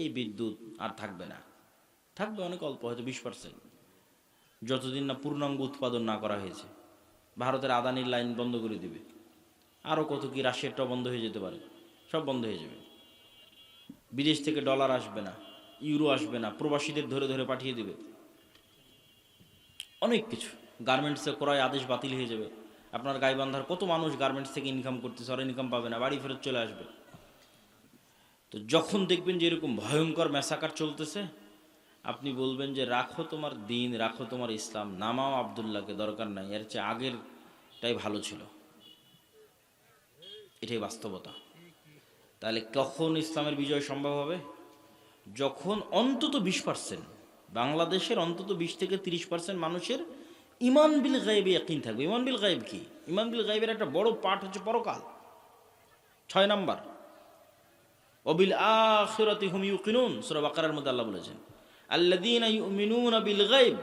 এই বিদ্যুৎ আর থাকবে না, থাকবে অনেক অল্প, হয়তো 20%, যতদিন না পূর্ণাঙ্গ উৎপাদন না করা হয়েছে। ভারতের আদানির লাইন বন্ধ করে দিবে, আরও কত কি, রাশিয়ারটাও বন্ধ হয়ে যেতে পারে, সব বন্ধ হয়ে যাবে। বিদেশ থেকে ডলার আসবে না, ইউরো আসবে না, প্রবাসীদের ধরে ধরে পাঠিয়ে দিবে, অনেক কিছু। গার্মেন্টসে ক্রয় আদেশ বাতিল হয়ে যাবে। আপনার গাইবান্ধার কত মানুষ গার্মেন্টস থেকে ইনকাম করতেছে, আর ইনকাম পাবে না, বাড়ি ফেরত চলে আসবে। তো যখন দেখবেন যে এরকম ভয়ঙ্কর ম্যাসাকার চলতেছে, আপনি বলবেন যে রাখো তোমার দিন, রাখো তোমার ইসলাম, নামাও আবদুল্লাহকে, দরকার নাই, এর চেয়ে আগেরটাই ভালো ছিল। এটাই বাস্তবতা। তাহলে কখন ইসলামের বিজয় সম্ভব হবে? যখন অন্তত 20%, বাংলাদেশের অন্তত 20 থেকে 30% মানুষের ইমান বিল গায়েবে ইয়াকিন থাকবে। ইমান বিল গায়েব কি? ইমান বিল গায়েবের একটা বড় পার্ট হচ্ছে পরকাল। 6 নাম্বার, ওয়াবিল আখিরাতি হুম ইউকিনুন, সূরা বাকারার মধ্যে আল্লাহ বলেছেন আল্লাযীনা ইউমিনুনা বিল গায়ব,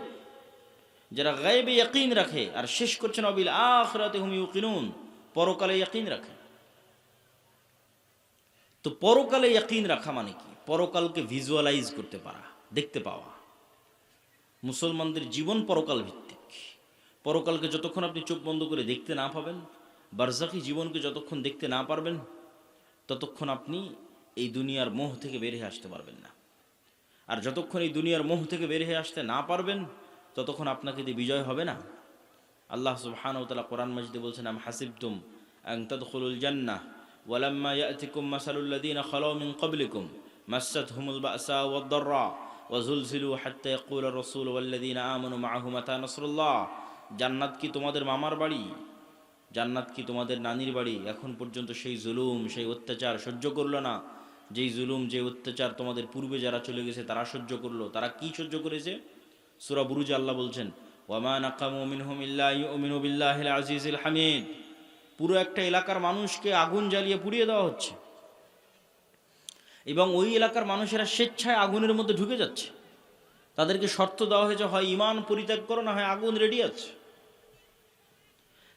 যারা গায়েবে ইয়াকিন রাখে। আর শেষ করছেন ওয়াবিল আখিরাতি হুম ইউকিনুন, পরকালে ইয়াকিন রাখে। তো পরকালে ইয়াকিন রাখা মানে কি? পরকালকে ভিজুয়ালাইজ করতে পারা, দেখতে পাওয়া। মুসলমানদের জীবন পরকাল ভিত্তিক। পরকালকে যতক্ষণ আপনি চোখ বন্ধ করে দেখতে না পাবেন, বারজাখী জীবনকে যতক্ষণ দেখতে না পারবেন, ততক্ষণ আপনি এই দুনিয়ার মোহ থেকে বের হয়ে আসতে পারবেন না। আর যতক্ষণ এই দুনিয়ার মোহ থেকে বের হয়ে আসতে না পারবেন, ততক্ষণ আপনাকে দিয়ে বিজয় হবে না। আল্লাহ সুবহানাহু ওয়া তাআলা কোরআন মাজিদে বলছেন, আম হাসিবতুম আন তাদখুলুল জান্নাহ ওয়ালাম্মা ইয়াতিকুম মাসালুল লাযীনা খালাউ মিন ক্বাবলিকুম মাসাতহুমুল বাসা ওয়াদ দাররা ওয়াজুলজিলু হাত্তা ইয়াকুলা রাসূলু ওয়াল্লাযীনা আমানু মাআহু মাতা নাসরুল্লাহ। জান্নাত কি তোমাদের মামার বাড়ি? জান্নাত কি তোমাদের নানির বাড়ি? এখন পর্যন্ত সেই জুলুম, সেই অত্যাচার সহ্য করলো না, যেই জুলুম, যে অত্যাচার তোমাদের পূর্বে যারা চলে গেছে তারা সহ্য করলো। তারা কি সহ্য করেছে? সূরা বুরুজে আল্লাহ বলছেন, ওয়ামা নাকামু মিনহুম ইল্লা ইউমিনু বিল্লাহিল আজিজিল হামিদ। পুরো একটা এলাকার মানুষকে আগুন জ্বালিয়ে পুড়িয়ে দেওয়া হচ্ছে, এবং ওই এলাকার মানুষেরা স্বেচ্ছায় আগুনের মধ্যে ঢুকে যাচ্ছে। তাদেরকে শর্ত দেওয়া হয়েছে, হয় ঈমান পরিত্যাগ করো, না হয় আগুন রেডি আছে।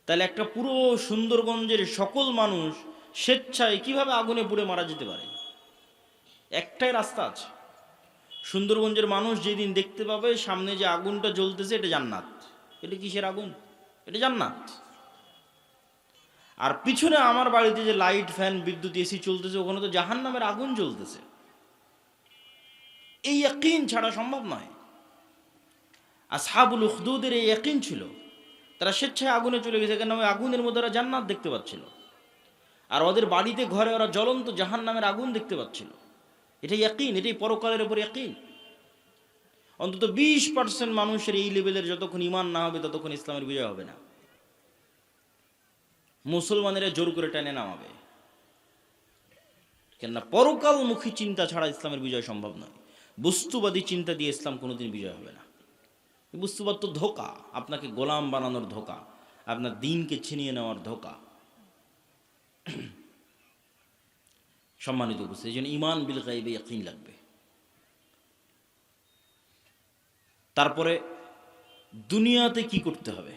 তাহলে একটা পুরো সুন্দরগঞ্জের সকল মানুষ স্বেচ্ছায় কিভাবে আগুনে পুড়ে মারা যেতে পারে? একটাই রাস্তা আছে। সুন্দরগঞ্জের মানুষ যেদিন দেখতে পাবে সামনে যে আগুনটা জ্বলতেছে, এটা জান্নাত। এটা কিসের আগুন? এটা জান্নাত। আর পিছনে আমার বাড়িতে যে লাইট, ফ্যান, বিদ্যুৎ, এসি চলতেছে, ওখানে তো জাহান্নামের আগুন জ্বলতেছে। এই ইয়াকিন ছাড়া সম্ভব নয়। আসহাবুল উখদুদের এই ইয়াকিন ছিল। তারা স্বেচ্ছায় আগুনে চলে গেছে, কেন? ওই আগুনের মধ্যে ওরা জান্নাত দেখতে পাচ্ছিল। আর ওদের বাড়িতে ঘরে ওরা জ্বলন্ত জাহান্নামের আগুন দেখতে পাচ্ছিল। এটাই ইয়াকিন, এটাই পরকালের উপর ইয়াকিন। অন্তত 20% মানুষের এই লেভেলের যতক্ষণ ঈমান না হবে, ততক্ষণ ইসলামের বিজয় হবে না। মুসলমানেরা জোর করে টেনে নামাবে, কেননা পরকালমুখী চিন্তা ছাড়া ইসলামের বিজয় সম্ভব নয়। বস্তুবাদী চিন্তা দিয়ে ইসলাম কোনোদিন বিজয় হবে না। বস্তুবাদ তো ধোঁকা, আপনাকে গোলাম বানানোর ধোঁকা, আপনার দিনকে ছিনিয়ে নেওয়ার ধোঁকা। সম্মানিত উপস্থিতি, এই জন্য ঈমান বিল গায়বে ইয়াকিন লাগবে। তারপরে দুনিয়াতে কি করতে হবে?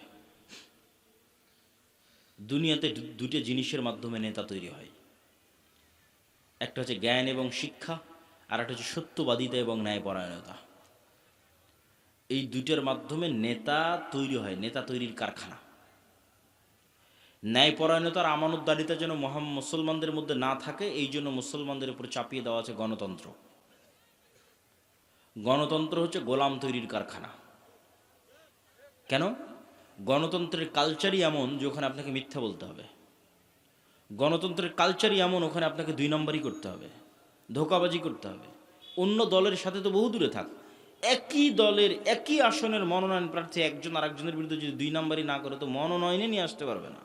দুনিয়াতে দুটো জিনিসের মাধ্যমে নেতা তৈরি হয়। একটা হচ্ছে জ্ঞান এবং শিক্ষা, আর একটা হচ্ছে সত্যবাদিতা এবং ন্যায়পরায়ণতা। এই দুইটার মাধ্যমে নেতা তৈরি হয়, নেতা তৈরির কারখানা। ন্যায়পরায়ণতার আমানতদারিতা যেন মুসলমানদের মধ্যে না থাকে, এই জন্য মুসলমানদের উপর চাপিয়ে দেওয়া আছে গণতন্ত্র। গণতন্ত্র হচ্ছে গোলাম তৈরির কারখানা। কেন? গণতন্ত্রের কালচারই এমন যে ওখানে আপনাকে মিথ্যা বলতে হবে। গণতন্ত্রের কালচারই এমন, ওখানে আপনাকে 2 নম্বরই করতে হবে, ধোঁকাবাজি করতে হবে। অন্য দলের সাথে তো বহু দূরে থাক, একই দলের একই আসনের মনোনয়ন প্রার্থী একজন আরেকজনের বিরুদ্ধে যদি 2 নম্বরই না করে, তো মনোনয়নে নিয়ে আসতে পারবে না।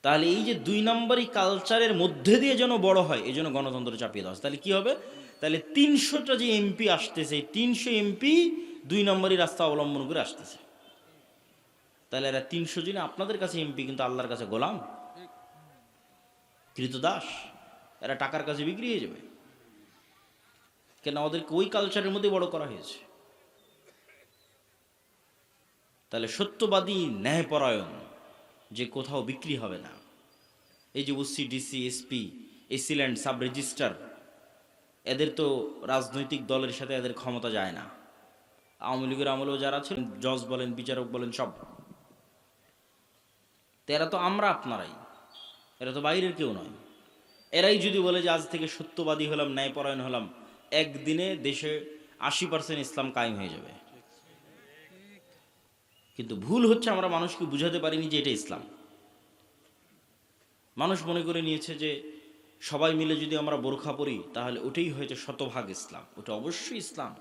তাহলে এই যে 2 নম্বরই কালচারের মধ্যে দিয়ে যেন বড় হয়, এই জন্য গণতন্ত্র চাপিয়ে দেওয়া। তাহলে কি হবে? তাহলে 300টা যে এমপি আসতেছে, 300 এমপি 2 নম্বরই রাস্তা অবলম্বন করে আসতেছে। তাহলে এরা 300 জন আপনাদের কাছে এমপি, কিন্তু আল্লাহর কাছে গোলাম, কৃতদাস। এরা টাকার কাছে বিক্রি হয়ে যাবে, কেন? ওদেরকে ওই কালচারের মধ্যে বড় করা হয়েছে। তাহলে সত্যবাদী, ন্যায়পরায়ণ, যে কোথাও বিক্রি হবে না। এই যে OC, DC, SP, AC land, sub registrar, এদের তো রাজনৈতিক দলের সাথে এদের ক্ষমতা যায় না। আওয়ামী লীগের আমলেও যারা ছিলেন, জজ বলেন, বিচারক বলেন, সব তো এরা তো আমরা আপনারাই, এরা তো বাইরের কেউ নয়। এরাই যদি বলে যে আজ থেকে সত্যবাদী হলাম, ন্যায়পরায়ণ হলাম, একদিনে দেশে 80% ইসলাম কায়েম হয়ে যাবে। কিন্তু ভুল হচ্ছে আমরা মানুষকে বুঝাতে পারিনি যে এটা ইসলাম। মানুষ মনে করে নিয়েছে যে সবাই মিলে যদি আমরা বোরখা পরি তাহলে ওটাই হয়তো শতভাগ ইসলাম। ওটা অবশ্যই ইসলাম।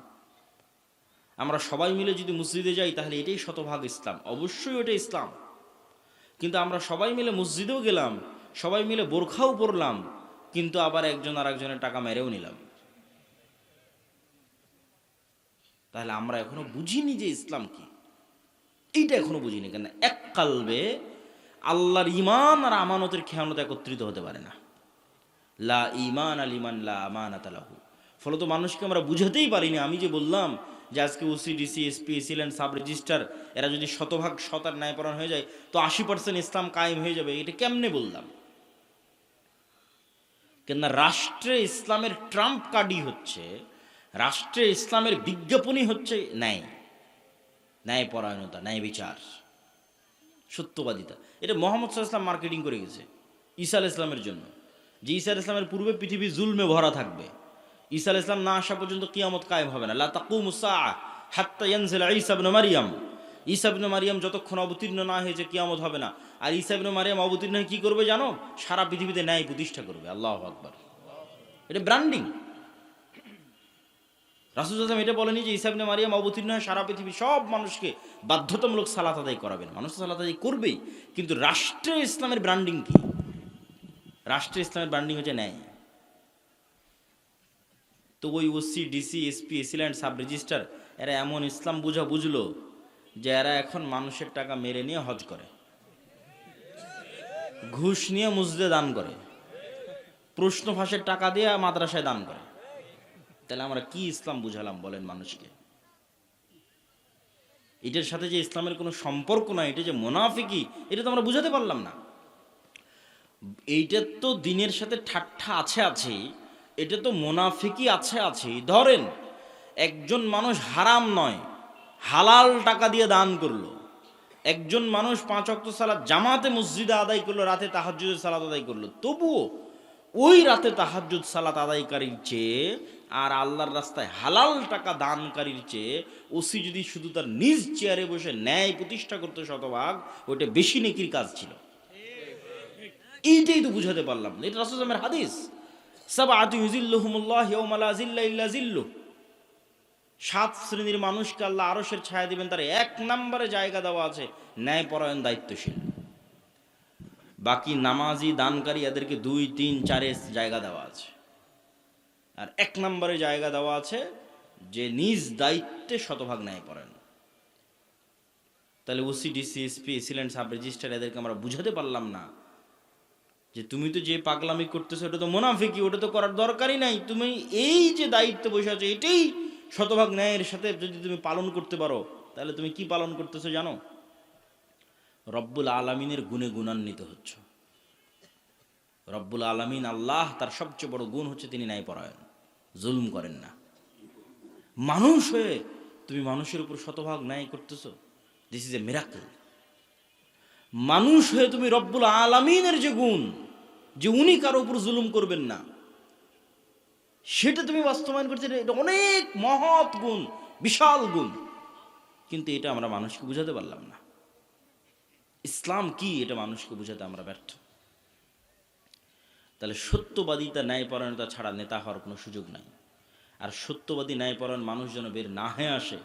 আমরা সবাই মিলে যদি মসজিদে যাই তাহলে এটাই শতভাগ ইসলাম, অবশ্যই ওটা ইসলাম। কিন্তু আমরা সবাই মিলে মসজিদেও গেলাম, সবাই মিলে বোরখাও পরলাম, কিন্তু আবার একজন আর একজনের টাকা মেরেও নিলাম, তাহলে আমরা এখনো বুঝিনি যে ইসলাম কি। এইটা এখনো বুঝিনি। কেন? এক কালবে আল্লাহর ঈমান আর আমানতের খেয়ানত একত্রিত হতে পারে না। লা ঈমান আল ঈমান লা আমানাত লাহু। ফলত মানুষকে আমরা বুঝাতেই পারিনি। আমি যে বললাম যে আজকে OC, DC, SP, AC land, sub registrar এরা যদি শতভাগ শতার ন্যায়পরায়ণ হয়ে যায় তো 80% ইসলাম কায়েম হয়ে যাবে, এটা কেমনে বললাম? কেননা রাষ্ট্রে ইসলামের ট্রাম্প কার্ডই হচ্ছে, রাষ্ট্রে ইসলামের বিজ্ঞাপনই হচ্ছে ন্যায়, ন্যায়পরায়ণতা, ন্যায় বিচার, সত্যবাদিতা। এটা মোহাম্মদ সাল্লাল্লাহু আলাইহি ওয়াসাল্লাম মার্কেটিং করে গেছে ঈসা আলাইহিস সালামের জন্য, যে ঈসা আলাইহিস সালামের পূর্বে পৃথিবী জুলমে ভরা থাকবে, ঈসা আলাইহিস সালাম না আসা পর্যন্ত কিয়ামত কায়েম হবে না। লা তাকুমুস সাআ হাত্তা ইয়ানজিল ঈসা ইবনে মারইয়াম। ঈসা ইবনে মারইয়াম যতক্ষণ অবতীর্ণ না হয়েছে কিয়ামত হবে না। আর ঈসা ইবনে মারইয়াম অবতীর্ণ হয়ে কি করবে জানো? সারা পৃথিবীতে ন্যায় প্রতিষ্ঠা করবে। আল্লাহু আকবার। এটা ব্র্যান্ডিং। রাসূল সাল্লাল্লাহু আলাইহি ওয়াসাল্লাম এটা বলেনি যে ঈসা ইবনে মারইয়াম অবতীর্ণ হয়ে সারা পৃথিবী সব মানুষকে বাধ্যতামূলক সালাত আদায় করাবেন। মানুষ সালাত আদায় করবেই, কিন্তু রাষ্ট্রে ইসলামের ব্র্যান্ডিং কি? রাষ্ট্রে ইসলামের ব্র্যান্ডিং হচ্ছে ন্যায়। তো ওই OC, DC, SP, AC land, sub registrar এরা এমন ইসলাম বুঝলো যে এরা এখন মানুষের টাকা মেরে নিয়ে হজ করে, ঘুষ নিয়ে মসজিদে দান করে, প্রশ্ন ফাঁসের টাকা দিয়ে মাদ্রাসায় দান করে। তাহলে আমরা কি ইসলাম বুঝালাম বলেন মানুষকে? এটার সাথে যে ইসলামের কোনো সম্পর্ক নাই, এটা যে মুনাফিকি, এটা তো আমরা বুঝাতে পারলাম না। এইটার তো দিনের সাথে ঠাট্টা আছে, এটা তো মুনাফিকি আছে। ধরেন একজন মানুষ হারাম নয় হালাল টাকা দিয়ে দান করলো, একজন মানুষ 5 ওয়াক্ত সালাত জামাতে মসজিদে আদায় করলো, রাতে তাহাজ্জুদের সালাত আদায় করলো, তবুও ওই রাতে তাহাজ্জুদ সালাত আদায়কারীর চেয়ে আর আল্লাহর রাস্তায় হালাল টাকা দানকারীর চেয়ে ওসি যদি শুধু তার নিজ চেয়ারে বসে ন্যায় প্রতিষ্ঠা করতে শতভাগ, ওইটা বেশি নেকির কাজ ছিল। এইটাই তো বুঝাতে পারলাম না। এটা রাসূল সাল্লাল্লাহু আলাইহি ওয়াসাল্লামের হাদিস, সাবআতু ইউযিল্লুহুমুল্লাহ ইয়াওমা লা যিল্লা ইল্লা যিল্লুহ। 7 শ্রেণীর মানুষকে আল্লাহ আরশের ছায়া দিবেন, তার 1 নম্বরে জায়গা দেওয়া আছে ন্যায়পরায়ণ, দায়িত্বশীল। বাকি নামাজি, দানকারী এদেরকে 2, 3, 4 জায়গা দেওয়া আছে। আর 1 নম্বরে জায়গা দেওয়া আছে যে নিজ দায়িত্বে শতভাগ ন্যায়পরায়ণ। তাহলে OC, DC, SP, AC land, sub registrar এদেরকে আমরা বুঝাতে পারলাম না যে তুমি তো যে পাগলামি করতেছো ওটা তো মুনাফিকি, ওটা তো করার দরকারই নাই। তুমি এই যে দায়িত্বে বসে আছো এটাই শতভাগ ন্যায়ের সাথে যদি তুমি পালন করতে পারো, তাহলে তুমি কি পালন করতেছো জানো? রব্বুল আলামিনের গুণে গুণান্বিত হচ্ছ। রব্বুল আলামিন আল্লাহ, তার সবচেয়ে বড় গুণ হচ্ছে তিনি ন্যায়পরায়ণ, জুলুম করেন না। মানুষ হয়ে তুমি মানুষের উপর শতভাগ ন্যায় করতেছো, দিস ইজ এ মিরাকল। মানুষ হয়ে তুমি রব্বুল আলামিনের যে গুণ, যে উনি কারো উপর জুলুম করবেন না, সেটা তুমি বাস্তবায়ন করছো। এটা অনেক মহৎ গুণ, বিশাল গুণ, কিন্তু এটা আমরা মানুষকে বুঝাতে পারলাম না। ইসলাম কি এটা মানুষকে বুঝাতে আমরা ব্যর্থ। তাহলে সত্যবাদিতা, ন্যায়পরায়ণতা ছাড়া নেতা হওয়ার কোনো সুযোগ নাই। আর সত্যবাদী, ন্যায়পরায়ণ মানুষ যেন বের না হয়ে আসে,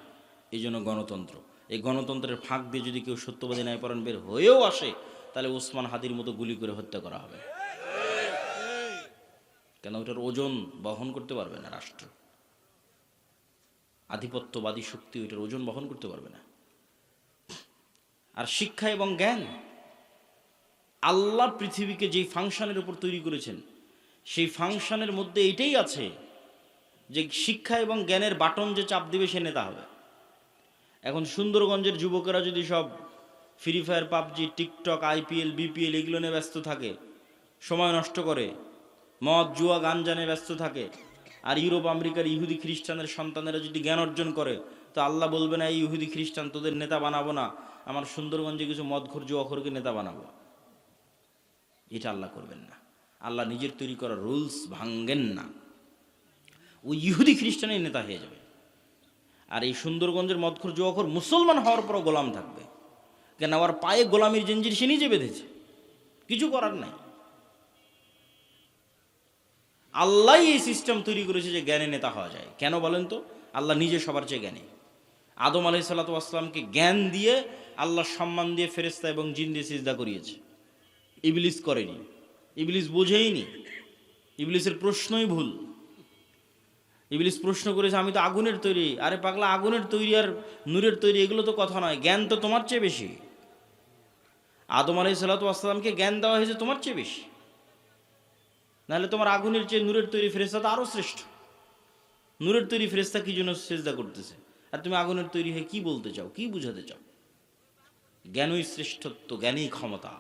এই জন্য গণতন্ত্র। এই গণতন্ত্রের ফাঁক দিয়ে যদি কেউ সত্যবাদী, ন্যায়পরায়ণ বের হয়েও আসে, তাহলে ওসমান হাদির মতো গুলি করে হত্যা করা হবে। কেন? ওটার ওজন বহন করতে পারবে না রাষ্ট্র। আধিপত্যবাদী শক্তি ওইটার ওজন বহন করতে পারবে না। আর শিক্ষা এবং জ্ঞান, আল্লাহ পৃথিবীকে যেই ফাংশনের উপর তৈরি করেছেন, সেই ফাংশনের মধ্যে এইটাই আছে যে শিক্ষা এবং জ্ঞানের বাটন যে চাপ দিবে সে নেতা হবে। এখন সুন্দরগঞ্জের যুবকেরা যদি সব free fire, PUBG, TikTok, IPL, BPL এগুলো নিয়ে ব্যস্ত থাকে, সময় নষ্ট করে, মদ, জুয়া, গান জানে ব্যস্ত থাকে, আর ইউরোপ আমেরিকার ইহুদি খ্রিস্টানের সন্তানেরা যদি জ্ঞান অর্জন করে, তো আল্লাহ বলবে না এই ইহুদি খ্রিস্টান তোদের নেতা বানাবো না, আমার সুন্দরগঞ্জে কিছু মদখোর জুয়াখোরকে নেতা বানাবো। এটা আল্লাহ করবেন না। আল্লাহ নিজের তৈরি করা রুলস ভাঙ্গেন না। ওই ইহুদি খ্রিস্টানের নেতা হয়ে যাবে। আর এই সুন্দরগঞ্জের মদখোর জুয়াখোর মুসলমান হওয়ার পরও গোলাম থাকবে, কেন আমার পায়ে গোলামির জঞ্জির সে নিজে বেঁধেছে, কিছু করার নাই। আল্লাহ এই সিস্টেম তৈরি করেছে যে জ্ঞানে নেতা হওয়া যায়। কেন বলেন তো? আল্লাহ নিজে সবার চেয়ে জ্ঞানী। আদম আলাইহিস সালামকে জ্ঞান দিয়ে আল্লাহ সম্মান দিয়ে ফেরেশতা এবং জিন দিয়ে সিজদা করিয়েছে। ইবলিস করেনি, ইবলিস বোঝেইনি, ইবলিসের প্রশ্নই ভুল। ইবলিস প্রশ্ন করেছে আমি তো আগুনের তৈরি। আরে পাগলা, আগুনের তৈরি আর নূরের তৈরি এগুলো তো কথা নয়, জ্ঞান তো তোমার চেয়ে বেশি। আদম আলাইহিস সালামকে জ্ঞান দেওয়া হয়েছে তোমার চেয়ে বেশি, নাহলে তোমার আগুনের চেয়ে নূরের তৈরি ফেরেশতা তো আরো শ্রেষ্ঠ। নূরের তৈরি ফেরেশতা কি জন্য সিজদা করতেছে, আর তুমি আগুনের তৈরি হয়ে কি বলতে চাও, কি বুঝাতে চাও? জ্ঞানই শ্রেষ্ঠত্ব, জ্ঞানই ক্ষমতা।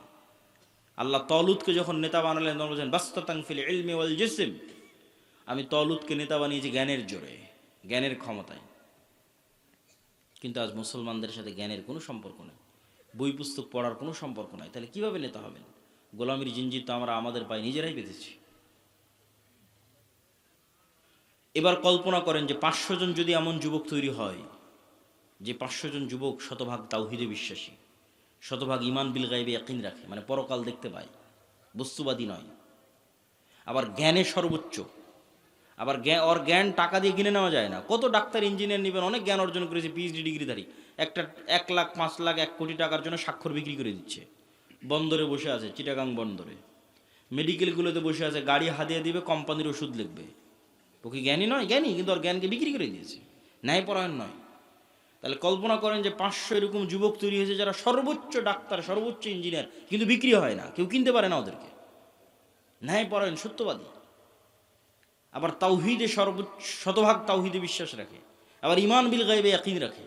আল্লাহ তলুতকে যখন নেতা বানালেন তখন বলছেন বাস্তাতাং ফিল ইলমি ওয়াল জিসম, আমি তলুতকে নেতা বানিয়েছি জ্ঞানের জোরে, জ্ঞানের ক্ষমতায়। কিন্তু আজ মুসলমানদের সাথে জ্ঞানের কোনো সম্পর্ক নেই, বই পুস্তক পড়ার কোনো সম্পর্ক নাই। তাহলে কিভাবে নেতা হবেন? গোলামির জিঞ্জির তো আমরা আমাদের পায়ে নিজেরাই বেঁধেছি। এবার কল্পনা করেন যে 500 জন যদি এমন যুবক তৈরি হয়, যে 500 জন যুবক শতভাগ তাওহীদে বিশ্বাসী, শতভাগ ঈমান বিল গায়বে ইয়াকিন রাখে, মানে পরকাল দেখতে পায়, বস্তুবাদী নয়, আবার জ্ঞানে সর্বোচ্চ। আবার জ্ঞান টাকা দিয়ে কিনে নেওয়া যায় না। কত ডাক্তার ইঞ্জিনিয়ার নেবেন, অনেক জ্ঞান অর্জন করেছে, পিএইচডি ডিগ্রিধারী, একটা 1 লাখ 5 লাখ 1 কোটি টাকার জন্য স্বাক্ষর বিক্রি করে দিচ্ছে। বন্দরে বসে আছে, চিটাগাং বন্দরে, মেডিকেলগুলোতে বসে আছে, গাড়ি হাদিয়ে দিবে, কোম্পানির ওষুধ লিখবে। ও কি জ্ঞানী নয়? জ্ঞানী, কিন্তু ওর জ্ঞানকে বিক্রি করে দিয়েছে, ন্যায়পরায়ণ নয়। তাহলে কল্পনা করেন যে 500 এরকম যুবক তৈরি হয়েছে যারা সর্বোচ্চ ডাক্তার, সর্বোচ্চ ইঞ্জিনিয়ার, কিন্তু বিক্রি হয় না, কেউ কিনতে পারে না ওদেরকে, ন্যায়পরায়ণ, সত্যবাদী, আবার তাওহীদে সর্বোচ্চ, শতভাগ তাওহীদে বিশ্বাস রাখে, আবার ঈমান বিল গায়বে ইয়াকিন রাখে।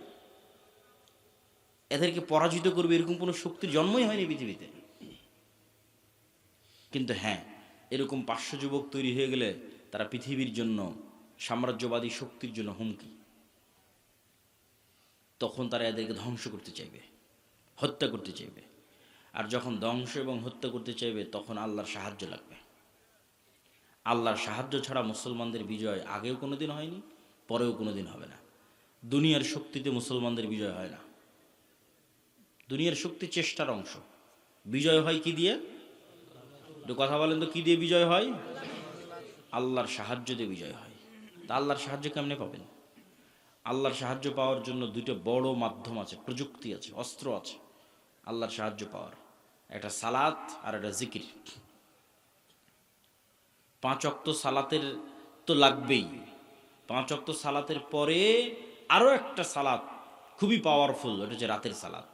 এদেরকে পরাজিত করবে এরকম কোনো শক্তির জন্মই হয়নি পৃথিবীতে। কিন্তু হ্যাঁ, এরকম 500 যুবক তৈরি হয়ে গেলে তারা পৃথিবীর জন্য, সাম্রাজ্যবাদী শক্তির জন্য হুমকি। তখন তারা এদেরকে ধ্বংস করতে চাইবে, হত্যা করতে চাইবে। আর যখন ধ্বংস এবং হত্যা করতে চাইবে তখন আল্লাহর সাহায্য লাগবে। আল্লাহর সাহায্য ছাড়া মুসলমানদের বিজয় আগেও কোনোদিন হয়নি, পরেও কোনোদিন হবে না। দুনিয়ার শক্তিতে মুসলমানদের বিজয় হয় না। দুনিয়ার শক্তি চেষ্টার অংশ। বিজয় হয় কি দিয়ে? একটু কথা বলেন তো, কি দিয়ে বিজয় হয়? আল্লাহর সাহায্য দিয়ে বিজয় হয়। তা আল্লাহর সাহায্য কেমনে পাবেন? আল্লাহর সাহায্য পাওয়ার জন্য দুইটা বড় মাধ্যম আছে, প্রযুক্তি আছে, অস্ত্র আছে আল্লাহর সাহায্য পাওয়ার। একটা সালাত আর একটা জিকির। 5 ওয়াক্ত সালাতের তো লাগবেই। 5 ওয়াক্ত সালাতের পরে আরো একটা সালাত খুবই পাওয়ারফুল, ওটা হচ্ছে রাতের সালাত।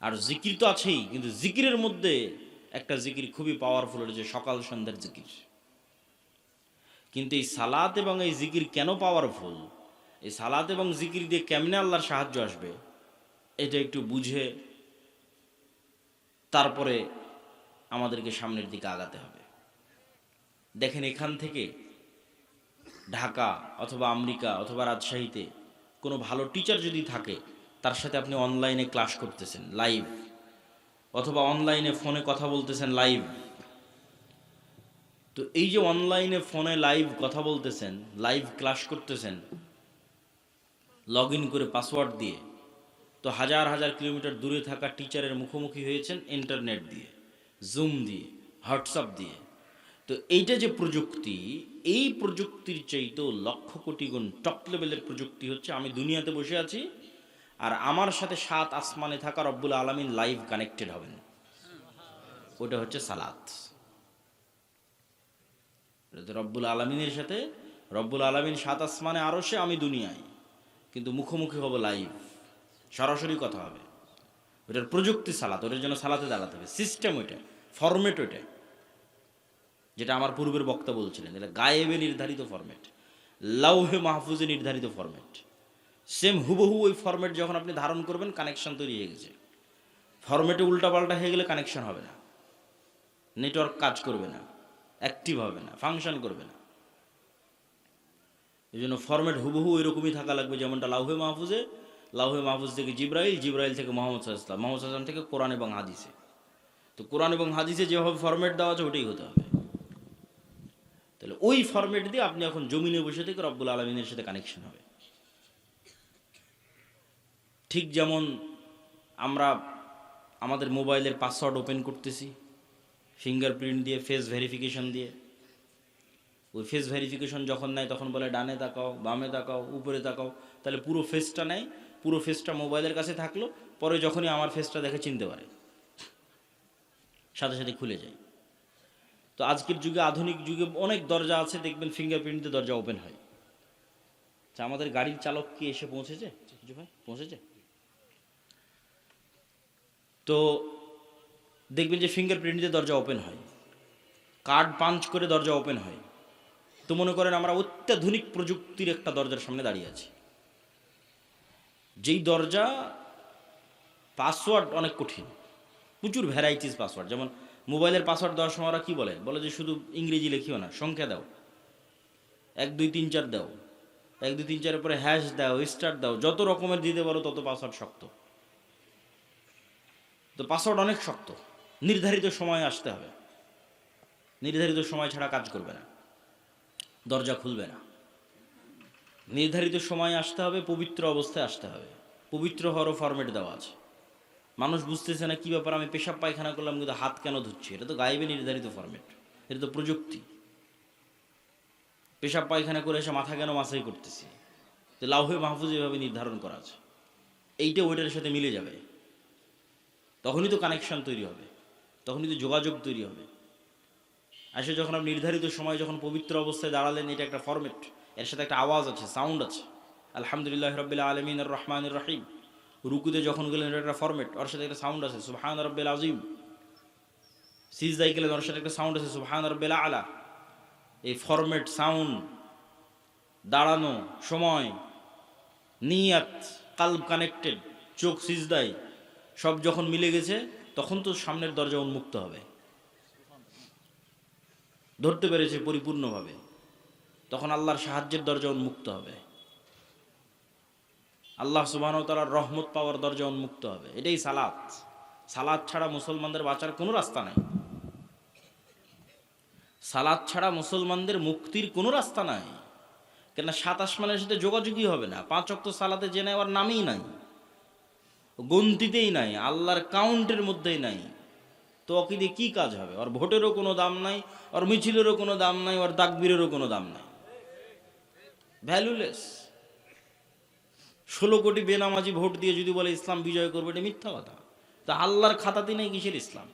আর জিকির তো আছেই, কিন্তু জিকিরের মধ্যে একটা জিকির খুবই পাওয়ারফুল, ওটা হচ্ছে সকাল সন্ধ্যার জিকির। কিন্তু এই সালাত এবং এই জিকির কেন পাওয়ারফুল, এই সালাত এবং জিকির দিয়ে কেমনে আল্লাহর সাহায্য আসবে, এটা একটু বুঝে তারপরে আমাদেরকে সামনের দিকে আগাতে হবে। দেখেন, এখান থেকে ঢাকা অথবা আমেরিকা অথবা রাজশাহীতে কোনো ভালো টিচার যদি থাকে, তার সাথে আপনি অনলাইনে ক্লাস করতেছেন লাইভ, অথবা অনলাইনে ফোনে কথা বলতেছেন লাইভ। তো এই যে অনলাইনে ফোনে লাইভ কথা বলতেছেন, লাইভ ক্লাস করতেছেন, লগ ইন করে পাসওয়ার্ড দিয়ে, তো হাজার হাজার কিলোমিটার দূরে থাকা টিচারের মুখোমুখি হয়েছেন ইন্টারনেট দিয়ে, জুম দিয়ে, হোয়াটসঅ্যাপ দিয়ে। তো এইটা যে প্রযুক্তি, এই প্রযুক্তির চাইতেও লক্ষ কোটি গুণ টপ লেভেলের প্রযুক্তি হচ্ছে আমি দুনিয়াতে বসে আছি আর আমার সাথে 7 আসমানে থাকা রব্বুল আলামিন লাইভ কানেক্টেড হবেন। ওটা হচ্ছে সালাত। রব্বুল আলামিনের সাথে, রব্বুল আলামিন 7 আসমানে আরশে, আমি দুনিয়ায়, কিন্তু মুখোমুখি হব লাইভ, সরাসরি কথা হবে। ওটার প্রযুক্তি সালাত, ওটার জন্য সালাতে দাঁড়াতে হবে, সিস্টেম ওইটা, ফরম্যাট ওইটা, যেটা আমার পূর্বের বক্তা বলছিলেন, এটা গায়েবে নির্ধারিত ফরম্যাট, লাউহে মাহফুজে নির্ধারিত ফরম্যাট। সেম হুবহু ওই ফরম্যাট যখন আপনি ধারণ করবেন, কানেকশন তৈরি হয়ে গেছে। ফরম্যাটে উল্টাপাল্টা হয়ে গেলে কানেকশন হবে না, নেটওয়ার্ক কাজ করবে না, অ্যাক্টিভ হবে না, ফাংশন করবে না। এই জন্য ফরম্যাট হুবহু ওই রকমই থাকা লাগবে, যেমনটা লাউহে মাহফুজে, লাউহে মাহফুজ থেকে জিব্রাইল, জিব্রাইল থেকে মোহাম্মদ সাল্লাল্লাহু আলাইহি ওয়াসাল্লাম, মোহাম্মদ সাল্লাল্লাহু আলাইহি ওয়াসাল্লাম থেকে কোরআন এবং হাদিসে। তো কোরআন এবং হাদিসে যেভাবে ফরম্যাট দেওয়া আছে ওটাই হতে হবে। তাহলে ওই ফরম্যাট দিয়ে আপনি এখন জমিনে বসে থেকে রব্বুল আলমিনের সাথে কানেকশন হবে। ঠিক যেমন আমরা আমাদের মোবাইলের পাসওয়ার্ড ওপেন করতেছি ফিঙ্গারপ্রিন্ট দিয়ে, ফেস ভেরিফিকেশন দিয়ে। ওই ফেস ভেরিফিকেশন যখন নেয় তখন বলে ডানে তাকাও, বামে তাকাও, উপরে তাকাও। তাহলে পুরো ফেসটা নেয়, পুরো ফেসটা মোবাইলের কাছে থাকলো, পরে যখনই আমার ফেসটা দেখে চিনতে পারে, সাথে সাথে খুলে যায়। তো আজকের যুগে, আধুনিক যুগে অনেক দরজা আছে, দেখবেন ফিঙ্গারপ্রিন্ট দিয়ে দরজা ওপেন হয়। আচ্ছা, আমাদের গাড়ির চালক কি এসে পৌঁছেছে? কিছু ভাই পৌঁছেছে? তো দেখবেন যে ফিঙ্গারপ্রিন্ট দিয়ে দরজা ওপেন হয়, কার্ড পাঞ্চ করে দরজা ওপেন হয়। তো মনে করেন আমরা অত্যাধুনিক প্রযুক্তির একটা দরজার সামনে দাঁড়িয়ে আছি, যেই দরজা পাসওয়ার্ড অনেক কঠিন, প্রচুর ভ্যারাইটিস পাসওয়ার্ড। যেমন মোবাইলের পাসওয়ার্ড দেওয়ার সময় ওরা কী বলে যে শুধু ইংরেজি লিখিও না, সংখ্যা দাও, 1 2 3 4 দাও, 1 2 3 4 পরে হ্যাশ দাও, স্টার দাও, যত রকমের দিতে পারো তত পাসওয়ার্ড শক্ত। তো পাসওয়ার্ড অনেক শক্ত, নির্ধারিত সময়ে আসতে হবে, নির্ধারিত সময় ছাড়া কাজ করবে না, দরজা খুলবে না। নির্ধারিত সময়ে আসতে হবে, পবিত্র অবস্থায় আসতে হবে। পবিত্র হওয়ারও ফরম্যাট দেওয়া আছে। মানুষ বুঝতেছে না কী ব্যাপার, আমি পেশাব পায়খানা করলাম কিন্তু হাত কেন ধুচ্ছি? এটা তো গায়েবে নির্ধারিত ফরম্যাট, এটা তো প্রযুক্তি। পেশাব পায়খানা করে এসে মাথা কেন মাসাই করতেছি? তো লাউহে মাহফুজ এভাবে নির্ধারণ করা আছে, এইটা ওইটার সাথে মিলে যাবে, তখনই তো কানেকশন তৈরি হবে, তখনই তো যোগাযোগ তৈরি হবে। আসে যখন আপনি নির্ধারিত সময় যখন পবিত্র অবস্থায় দাঁড়ালেন, এটা একটা ফরম্যাট, এর সাথে একটা আওয়াজ আছে, সাউন্ড আছে। আলহামদুলিল্লাহ রাব্বিল আলামিন আর রহমানির রহিম। রুকুতে যখন গেলেন, এটা একটা ফরম্যাট, ওর সাথে একটা সাউন্ড আছে, সুবহান রাব্বিল আযীম। সিজদায় গেলেন, ওর সাথে একটা সাউন্ড আছে, সুবহান রাব্বিল আলা। এই ফরম্যাট, সাউন্ড, দাঁড়ানো, সময়, নিয়াত, কালব কানেক্টেড, চোখ সিজদায়, সব যখন মিলে গেছে, তখন তো সামনের দরজা উন্মুক্ত হবে, ধরতে পেরেছে পরিপূর্ণভাবে, তখন আল্লাহর সাহায্যের দরজা উন্মুক্ত হবে, আল্লাহ সুবহানাহু ওয়া তাআলার রহমত পাওয়ার দরজা উন্মুক্ত হবে। এটাই সালাত। সালাত ছাড়া মুসলমানদের বাঁচার কোনো রাস্তা নাই, সালাত ছাড়া মুসলমানদের মুক্তির কোনো রাস্তা নাই। কেন? 7 আসমানের সাথে যোগাযোগই হবে না, 5 ওয়াক্ত সালাতে যে নেওয়ার নামই নাই, গন্তিতেই নাই, আল্লাহর কাউন্টের মধ্যেই নাই। তো ওকে দিয়ে কী কাজ হবে? ওর ভোটেরও কোনো দাম নাই, ওর মিছিলেরও কোনো দাম নাই, ওর তাকবীরেরও কোনো দাম নাই, ভ্যালুলেস। 16 কোটি বেনামাজি ভোট দিয়ে যদি বলে ইসলাম বিজয় করবে, এটা মিথ্যা কথা। তা আল্লাহর খাতাতে নেই, কিসের ইসলাম?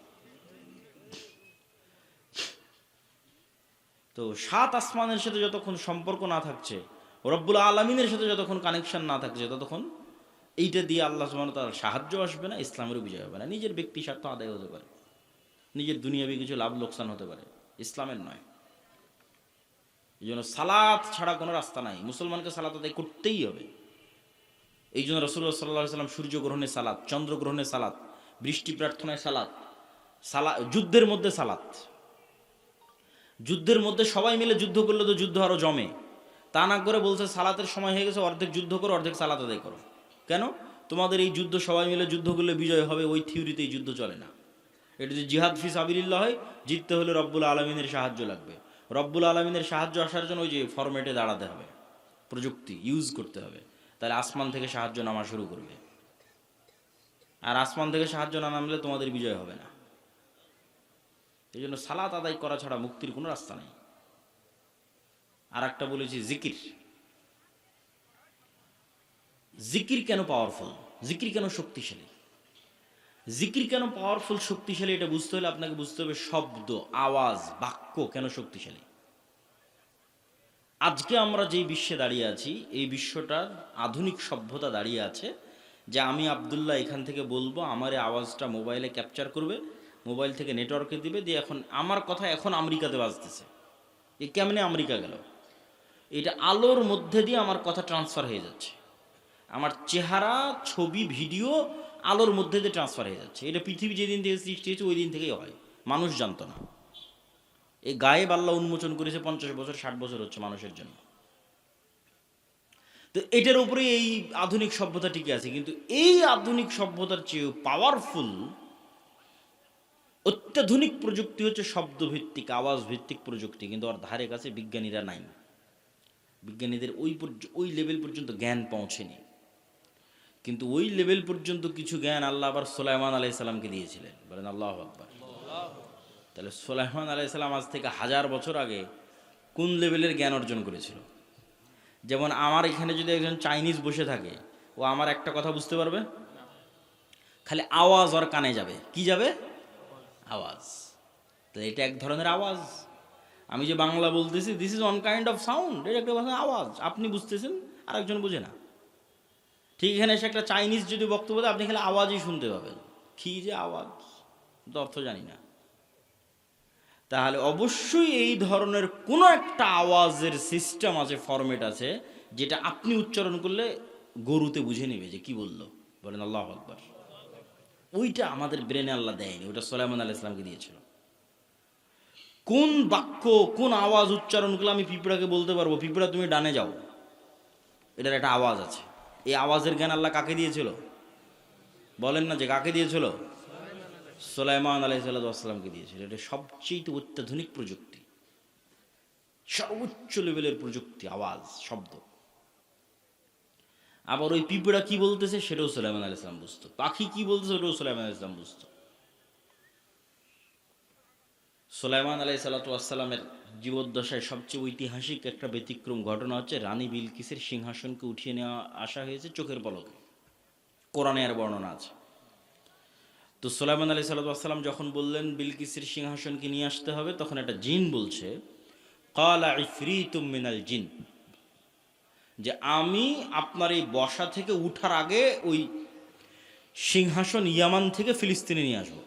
তো 7 আসমানের সাথে যতক্ষণ সম্পর্ক না থাকছে, রব্বুল আলামিনের সাথে যতক্ষণ কানেকশন না থাকছে, ততক্ষণ এইটা দিয়ে আল্লাহ সুবহানাহু ওয়া তাআলার সাহায্য আসবে না, ইসলামেরও বিজয় হবে না। নিজের ব্যক্তি স্বার্থ আদায় হতে পারে, নিজের দুনিয়াবি কিছু লাভ লোকসান হতে পারে, ইসলামের নয়। এই জন্য সালাত ছাড়া কোনো রাস্তা নাই, মুসলমানকে সালাত আদায় করতেই হবে। এই জন্য রাসূলুল্লাহ সাল্লাল্লাহু আলাইহি ওয়াসাল্লাম সূর্যগ্রহণে সালাত, চন্দ্রগ্রহণে সালাত, বৃষ্টি প্রার্থনায় সালাত, যুদ্ধের মধ্যে সালাত। যুদ্ধের মধ্যে সবাই মিলে যুদ্ধ করলে তো যুদ্ধ আরও জমে, তা না করে বলছে সালাতের সময় হয়ে গেছে, অর্ধেক যুদ্ধ করো, অর্ধেক সালাত আদায় করো। কেন? তোমাদের এই যুদ্ধ সবাই মিলে যুদ্ধ করলে বিজয় হবে, ওই থিওরিতে এই যুদ্ধ চলে না। এটা যে জিহাদ ফি সাবিলিল্লাহ হয়, জিততে হলে রব্বুল আলমিনের সাহায্য লাগবে। রব্বুল আলমিনের সাহায্য আসার জন্য ওই যে ফরম্যাটে দাঁড়াতে হবে, প্রযুক্তি ইউজ করতে হবে, তাহলে আসমান থেকে সাহায্য নামা শুরু করবে। আর আসমান থেকে সাহায্য না নামলে তোমাদের বিজয় হবে না। এই জন্য সালাত আদায় করা ছাড়া মুক্তির কোনো রাস্তা নেই। আর একটা বলেছি, জিকির। জিকির কেন পাওয়ারফুল, জিকির কেন শক্তিশালী? জিকির কেন পাওয়ারফুল, শক্তিশালী, এটা বুঝতে হলে আপনাকে বুঝতে হবে শব্দ, আওয়াজ, বাক্য কেন শক্তিশালী। আজকে আমরা যেই বিশ্বে দাঁড়িয়ে আছি, এই বিশ্বটার আধুনিক সভ্যতা দাঁড়িয়ে আছে যে আমি আব্দুল্লাহ এখান থেকে বলবো, আমার এই আওয়াজটা মোবাইলে ক্যাপচার করবে, মোবাইল থেকে নেটওয়ার্কে দিবে, দিয়ে এখন আমার কথা এখন আমেরিকাতে বাজতেছে। এ কেমনে আমেরিকা গেল? এটা আলোর মধ্যে দিয়ে আমার কথা ট্রান্সফার হয়ে যাচ্ছে, আমার চেহারা, ছবি, ভিডিও আলোর মধ্যে দিয়ে ট্রান্সফার হয়ে যাচ্ছে। এটা পৃথিবী যেদিন থেকে সৃষ্টি হয়েছে ওই দিন থেকেই হয়, মানুষ জানতো না। এই গায়েব আল্লাহ উন্মোচন করেছে 50 বছর 60 বছর হচ্ছে মানুষের জন্য। তো এটার উপরে এই আধুনিক সভ্যতা টিকে আছে। কিন্তু এই আধুনিক সভ্যতার চেয়েও পাওয়ারফুল অত্যাধুনিক প্রযুক্তি হচ্ছে শব্দভিত্তিক, আওয়াজ ভিত্তিক প্রযুক্তি। কিন্তু ওর ধারে কাছে বিজ্ঞানীরা নাই। বিজ্ঞানীদের ওই লেভেল পর্যন্ত জ্ঞান পৌঁছেনি। কিন্তু ওই লেভেল পর্যন্ত কিছু জ্ঞান আল্লাহ আবার সুলাইমান আলাইহিসসালামকে দিয়েছিলেন। বলেন আল্লাহু আকবার। তাহলে সুলাইমান আলাইহিসসালাম আজ থেকে 1000 বছর আগে কোন লেভেলের জ্ঞান অর্জন করেছিল? যেমন আমার এখানে যদি একজন চাইনিজ বসে থাকে, ও আমার একটা কথা বুঝতে পারবে, খালি আওয়াজ ওর কানে যাবে। কি যাবে? আওয়াজ। তো এটা এক ধরনের আওয়াজ। আমি যে বাংলা বলতেছি, this is one kind of sound, এটা একটা আওয়াজ। আপনি বুঝতেছেন, আরেকজন বুঝে না। ঠিক এখানে এসে একটা চাইনিজ যদি বক্তব্য দেয়, আপনি খালি আওয়াজই শুনতে পাবেন। কি যে আওয়াজ, অর্থ জানি না। তাহলে অবশ্যই এই ধরনের কোনো একটা আওয়াজের সিস্টেম আছে, ফরম্যাট আছে, যেটা আপনি উচ্চারণ করলে গরুতে বুঝে নেবে যে কি বললো। বলেন আল্লাহু আকবার। ওইটা আমাদের ব্রেনে আল্লাহ দেয়নি, ওটা সুলাইমান আলাইহিস সালামকে দিয়েছিল। কোন বাক্য, কোন আওয়াজ উচ্চারণ করলে আমি পিঁপড়াকে বলতে পারবো, পিঁপড়া তুমি ডানে যাও, এটার একটা আওয়াজ আছে। এই আওয়াজের জ্ঞান আল্লাহ কাকে দিয়েছিল? বলেন না যে কাকে দিয়েছিল? সুলাইমান আলাইহিসসালামকে দিয়েছিল। এটা সবচেয়ে অত্যাধুনিক প্রযুক্তি, সর্বোচ্চ লেভেলের প্রযুক্তি, আওয়াজ, শব্দ। আবার ওই পিঁপড়া কি বলতেছে সেটাও সুলাইমান আলাইহিস সালাম বুঝতো, পাখি কি বলতেছে ওটাও সুলাইমান আলাইহিস সালাম বুঝতো। সুলাইমান আলাইহিসসালামের জীবদ্দশায় সবচেয়ে ঐতিহাসিক একটা ব্যতিক্রম ঘটনা হচ্ছে রানী বিলকিসের সিংহাসনকে উঠিয়ে নেওয়া আসা হয়েছে চোখের পলকে। কোরআনে আর বর্ণনা আছে। তো সুলাইমান আলাইহিসসালাম যখন বললেন বিলকিসের সিংহাসনকে নিয়ে আসতে হবে, তখন একটা জিন বলছে, ক্বালা ইফরিতুম মিনাল জিন, যে আমি আপনার এই বসা থেকে উঠার আগে ওই সিংহাসন ইয়ামান থেকে ফিলিস্তিনে নিয়ে আসবো।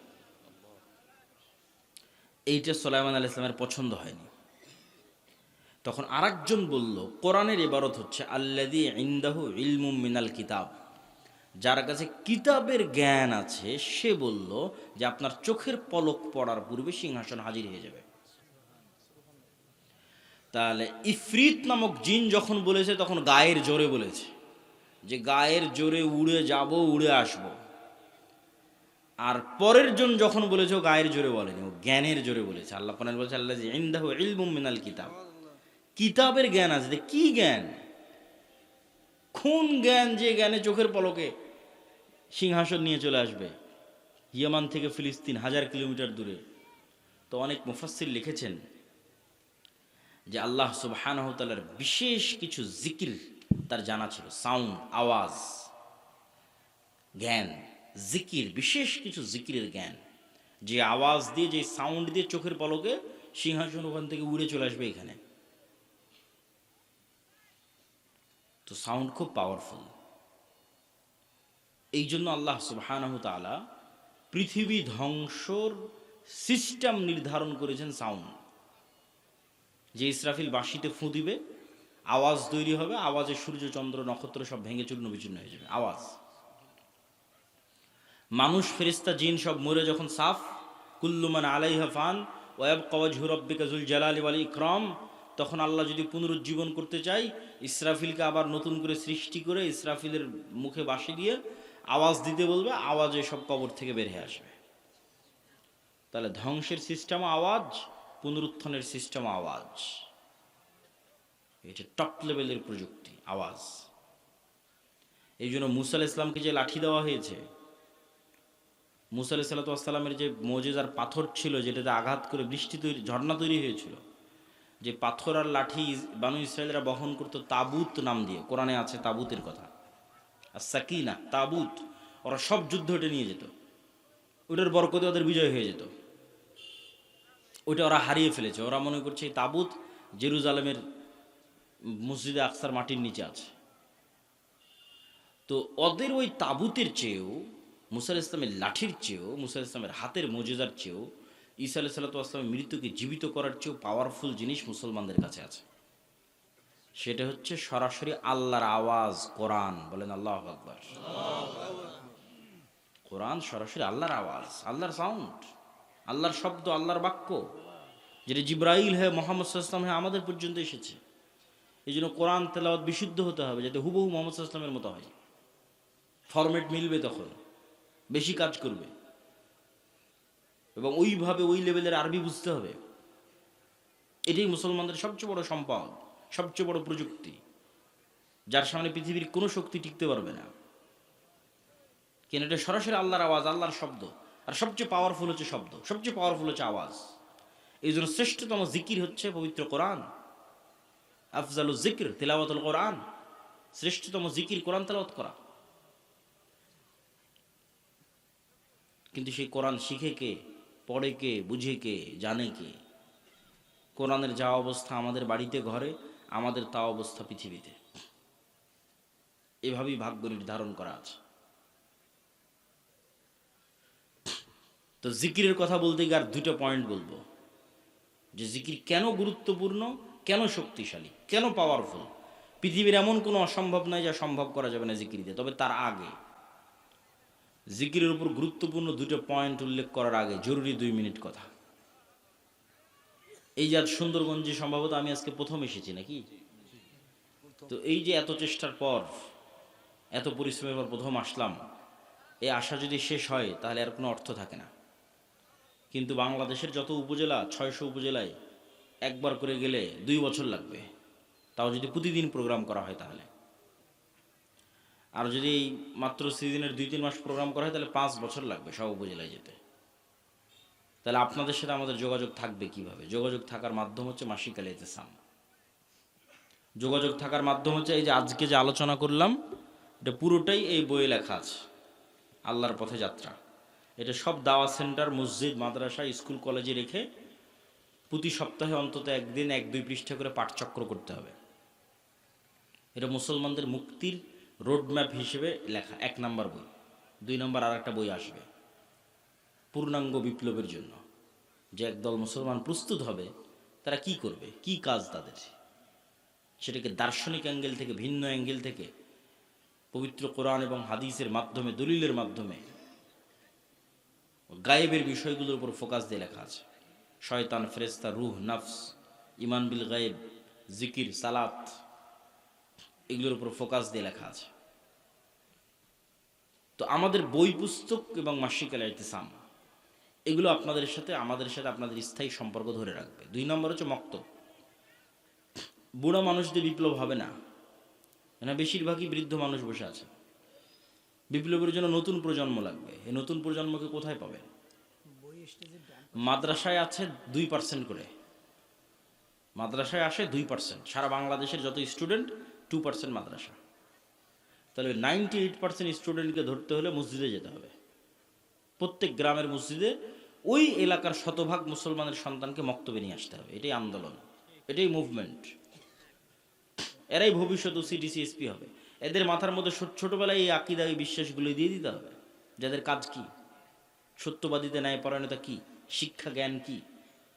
এইটা সুলাইমান আলাইহিস সালামের পছন্দ হয়নি। তখন আরেকজন বলল, কোরআনের ইবারত হচ্ছে আল্লাযী ইনদাহু ইলমুম মিনাল কিতাব, যার কাছে কিতাবের জ্ঞান আছে, সে বলল যে আপনার চোখের পলক পড়ার পূর্বে সিংহাসন হাজির হয়ে যাবে। তাহলে ইফরিত নামক জিন যখন বলেছে, তখন গায়ের জোরে বলেছে, যে গায়ের জোরে উড়ে যাব, উড়ে আসব। আর পরের জন যখন বলেছে, ও গায়ের জোরে বলেনি, ও জ্ঞানের জোরে বলেছে। আল্লাহ কোরআনে বলেছে আল্লাযী ইনদাহু ইলমুম মিনাল কিতাব, কিতাবের জ্ঞান আছে। কি জ্ঞান? কোন জ্ঞান যে জ্ঞানে চোখের পলকে সিংহাসন নিয়ে চলে আসবে ইয়ামান থেকে ফিলিস্তিন 1000 কিলোমিটার দূরে। তো অনেক মুফাসসির লিখেছেন যে আল্লাহ সুবহানাহু ওয়া তাআলার বিশেষ কিছু জিকির তার জানা ছিল, সাউন্ড, আওয়াজ, জ্ঞান, জিকির, বিশেষ কিছু জিকিরের জ্ঞান, যে আওয়াজ দিয়ে, যে সাউন্ড দিয়ে চোখের পলকে সিংহাসন ওখান থেকে উড়ে চলে আসবে এখানে। তো সাউন্ড খুব পাওয়ারফুল। এই জন্য আল্লাহ সুবহানাহু ওয়া তাআলা পৃথিবী ধ্বংসর সিস্টেম নির্ধারণ করেছেন সাউন্ড। যে ইসরাফিল বাঁশিতে ফুঁ দিবে, আওয়াজ তৈরি হবে, আওয়াজে সূর্য চন্দ্র নক্ষত্র সব ভেঙে চূর্ণ বিচূর্ণ হয়ে যাবে, আওয়াজ। মানুষ, ফেরেশতা, জিন সব মরে যখন সাফ, কুল্লু মান আলাইহা ফান ওয়া ইয়াবকা ওয়াজহু রাব্বিকা যুল জালালি ওয়াল ইকরাম, তখন আল্লাহ যদি পুনরুজ্জীবন করতে চাই, ইসরাফিলকে আবার নতুন করে সৃষ্টি করে ইসরাফিলের মুখে বাঁশি দিয়ে আওয়াজ দিতে বলবে, আওয়াজে সব কবর থেকে বের হয়ে আসবে। তাহলে ধ্বংসের সিস্টেম আওয়াজ, পুনরুত্থানের সিস্টেম আওয়াজ। এটা টপ লেভেলের প্রযুক্তি, আওয়াজ। এই জন্য মুসা আলাইহিস সালামকে যে লাঠি দেওয়া হয়েছে, মুসা আলাইহিস সালামের যে মুজিজার পাথর ছিল, যেটাতে আঘাত করে বৃষ্টি তৈরি, ঝর্ণা তৈরি হয়েছিল, যে পাথর আর লাঠি বানু ইসরায়েলরা বহন করতো তাবুত নাম দিয়ে, কোরআনে আছে তাবুতের কথা, আর সাকিনা, তাবুত। ওরা সব যুদ্ধ ওটা নিয়ে যেত, ওটার বরকতে ওদের বিজয় হয়ে যেত। ওইটা ওরা হারিয়ে ফেলেছে। ওরা মনে করছে এই তাবুত জেরুজালেমের মসজিদে আকসার মাটির নিচে আছে। তো ওদের ওই তাবুতের চেয়েও, মুসা আলাইহিস সালামের লাঠির চেয়েও, মুসা আলাইহিস সালামের হাতের মুজিজার চেয়েও, ঈসা আলাইহিস সালামের মৃত্যুকে জীবিত করার চেয়েও পাওয়ারফুল জিনিস মুসলমানদের কাছে আছে। সেটা হচ্ছে সরাসরি আল্লাহর আওয়াজ, কোরআন। বলেন আল্লাহু আকবার। কোরআন সরাসরি আল্লাহর আওয়াজ, আল্লাহর সাউন্ড, আল্লাহর শব্দ, আল্লাহর বাক্য। যেটা জিব্রাইল হয়ে মোহাম্মদ সাল্লাল্লাহু আলাইহি ওয়াসাল্লাম হয়ে আমাদের পর্যন্ত এসেছে। এই জন্য কোরআন তেলাওয়াত বিশুদ্ধ হতে হবে, যাতে হুবহু মোহাম্মদ সাল্লাল্লাহু আলাইহি ওয়াসাল্লামের মতো হয়। ফরম্যাট মিলবে, তখন বেশি কাজ করবে, এবং ওইভাবে ওই লেভেলের আরবি বুঝতে হবে। এটাই মুসলমানদের সবচেয়ে বড় সম্পদ, সবচেয়ে বড় প্রযুক্তি, যার সামনে পৃথিবীর কোনো শক্তি টিকতে পারবে না। কেন? এটা সরাসরি আল্লাহর আওয়াজ, আল্লাহর শব্দ। আর সবচেয়ে পাওয়ারফুল হচ্ছে শব্দ, সবচেয়ে পাওয়ারফুল হচ্ছে আওয়াজ। এই জন্য শ্রেষ্ঠতম জিকির হচ্ছে পবিত্র কোরআন। আফজালুজ জিকর তিলাওয়াতুল কোরআন। শ্রেষ্ঠতম জিকির কোরআন তেলাওয়াত করা। কিন্তু সেই কোরআন শিখে কে, পড়ে কে, বুঝে কে, জানে কে? কোরআনের যা অবস্থা আমাদের বাড়িতে ঘরে, আমাদের তা অবস্থা পৃথিবীতে। এভাবেই ভাগ্য নির্ধারণ করা আছে। তো জিকিরের কথা বলতে গিয়ে আর দুটো পয়েন্ট বলবো, যে জিকির কেন গুরুত্বপূর্ণ, কেন শক্তিশালী, কেন পাওয়ারফুল। পৃথিবীর এমন কোনো অসম্ভব নয় যা সম্ভব করা যাবে না জিকির দিয়ে। তবে তার আগে জিকিরের উপর গুরুত্বপূর্ণ দুটো পয়েন্ট উল্লেখ করার আগে জরুরি 2 মিনিট কথা। এই যে আজ সুন্দরগঞ্জে সম্ভবত আমি আজকে প্রথম এসেছি নাকি? তো এই যে এত চেষ্টার পর, এত পরিশ্রমের পর প্রথম আসলাম, এই আশা যদি শেষ হয় তাহলে আর কোনো অর্থ থাকে না। কিন্তু বাংলাদেশের যত উপজেলা, 600 উপজেলায় একবার করে গেলে 2 বছর লাগবে, তাও যদি প্রতিদিন প্রোগ্রাম করা হয় তাহলে। আর যদি এই মাত্র সিজনের 2-3 মাস প্রোগ্রাম করা হয় তাহলে 5 বছর লাগবে সব উপজেলায় যেতে। তাহলে আপনাদের সাথে আমাদের যোগাযোগ থাকবে কিভাবে? যোগাযোগ থাকার মাধ্যম হচ্ছে মাসিক আল ইতিসাম। যোগাযোগ থাকার মাধ্যম হচ্ছে এই যে আজকে যে আলোচনা করলাম, এটা পুরোটাই এই বইয়ে লেখা আছে, আল্লাহর পথে যাত্রা। এটা সব দাওয়াত সেন্টার, মসজিদ, মাদ্রাসা, স্কুল, কলেজে রেখে প্রতি সপ্তাহে অন্তত একদিন 1-2 পৃষ্ঠা করে পাঠচক্র করতে হবে। এটা মুসলমানদের মুক্তির রোডম্যাপ হিসেবে লেখা 1 নম্বর বই। 2 নম্বর আর একটা বই আসবে পূর্ণাঙ্গ বিপ্লবের জন্য, যে একদল মুসলমান প্রস্তুত হবে, তারা কি করবে, কি কাজ তাদের, সেটাকে দার্শনিক অ্যাঙ্গেল থেকে, ভিন্ন অ্যাঙ্গেল থেকে, পবিত্র কোরআন এবং হাদিসের মাধ্যমে, দলিলের মাধ্যমে গায়েবের বিষয়গুলোর উপর ফোকাস দিয়ে লেখা আছে। শয়তান, ফেরেশতা, রূহ, নফস, ইমান বিল গায়েব, জিকির, সালাত, এগুলোর উপর ফোকাস দিয়ে লেখা আছে। তো আমাদের বই পুস্তক এবং মাসিক আল ইতিসাম, এগুলো আপনাদের সাথে, আমাদের সাথে আপনাদের স্থায়ী সম্পর্ক ধরে রাখবে। 2 নম্বর হচ্ছে মক্তব। বুড়া মানুষদের বিপ্লব হবে না, না, বেশিরভাগই বৃদ্ধ মানুষ বসে আছে। বিপ্লবের জন্য নতুন প্রজন্ম লাগবে। এই নতুন প্রজন্মকে কোথায় পাবে? মাদ্রাসায় আছে 2% করে, মাদ্রাসায় আসে 2%। সারা বাংলাদেশের যত স্টুডেন্ট, 2% মাদ্রাসা। তাহলে 98% স্টুডেন্টকে ধরতে হলে মসজিদে যেতে হবে। প্রত্যেক গ্রামের মসজিদে ওই এলাকার শতভাগ মুসলমানের সন্তানকে মক্তবে নিয়ে আসতে হবে। এটাই আন্দোলন, এটাই মুভমেন্ট। এরাই ভবিষ্যৎ ওসিডিসি এসপি হবে। এদের মাথার মধ্যে ছোটবেলায় এই আকিদা, এই বিশ্বাসগুলো দিয়ে দিতে হবে। যাদের কাজ কি, সত্যবাদিতা, ন্যায় পরায়ণতা কি, শিক্ষা জ্ঞান কি,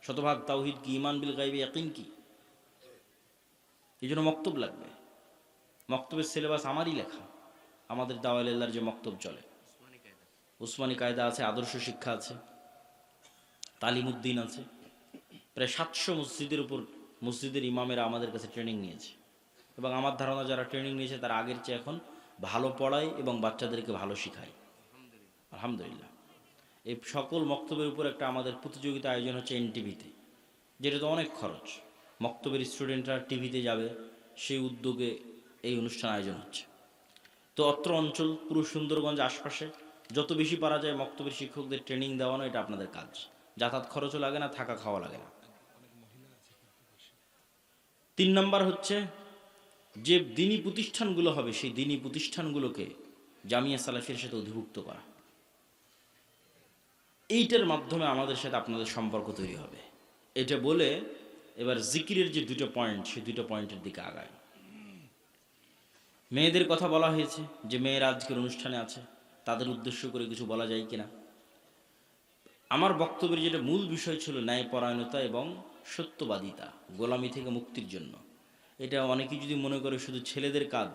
শতভাগ তাওহীদ কি, ঈমান বিল গায়বি ইয়াকিন কি। এই জন্য মক্তব লাগবে। মক্তবের সিলেবাস আমারই লেখা। আমাদের দাওয়াল আল্লাহর যে মক্তব চলে, উসমানী কায়দা আছে, আদর্শ শিক্ষা আছে, তালিমউদ্দিন আছে। প্রায় 700 মসজিদের উপর মসজিদের ইমামেরা আমাদের কাছে ট্রেনিং নিয়েছে, এবং আমার ধারণা যারা ট্রেনিং নিয়েছে তারা আগের চেয়ে এখন ভালো পড়ায় এবং বাচ্চাদেরকে ভালো শেখায়, আলহামদুলিল্লাহ। এই সকল মক্তবের উপর একটা আমাদের প্রতিযোগিতা আয়োজন হচ্ছে এনটিভিতে, যেটা তো অনেক খরচ। মক্তবের স্টুডেন্টরা টিভিতে যাবে, সেই উদ্যোগে এই অনুষ্ঠান আয়োজন হচ্ছে। তো অত্র অঞ্চল, পুরো সুন্দরগঞ্জ আশপাশে যত বেশি পারা যায় মক্তবের শিক্ষকদের ট্রেনিং দেওয়ানো, এটা আপনাদের কাজ। যাতায়াত খরচও লাগে না, থাকা খাওয়া লাগে না। 3 নম্বর হচ্ছে যে দিনী প্রতিষ্ঠানগুলো হবে, সেই দিনী প্রতিষ্ঠানগুলোকে জামিয়া সালাফির সাথে অধিভুক্ত করা। এইটার মাধ্যমে আমাদের সাথে আপনাদের সম্পর্ক তৈরি হবে। এটা বলে এবার জিকিরের যে 2টা পয়েন্ট, সেই 2টা পয়েন্টের দিকে আগায়। মেয়েদের কথা বলা হয়েছে, যে মেয়েরা আজকের অনুষ্ঠানে আছে, তাদের উদ্দেশ্য করে কিছু বলা যায় কিনা। আমার বক্তব্যের যেটা মূল বিষয় ছিল ন্যায়পরায়ণতা এবং সত্যবাদিতা, গোলামি থেকে মুক্তির জন্য। এটা অনেকেই যদি মনে করে শুধু ছেলেদের কাজ,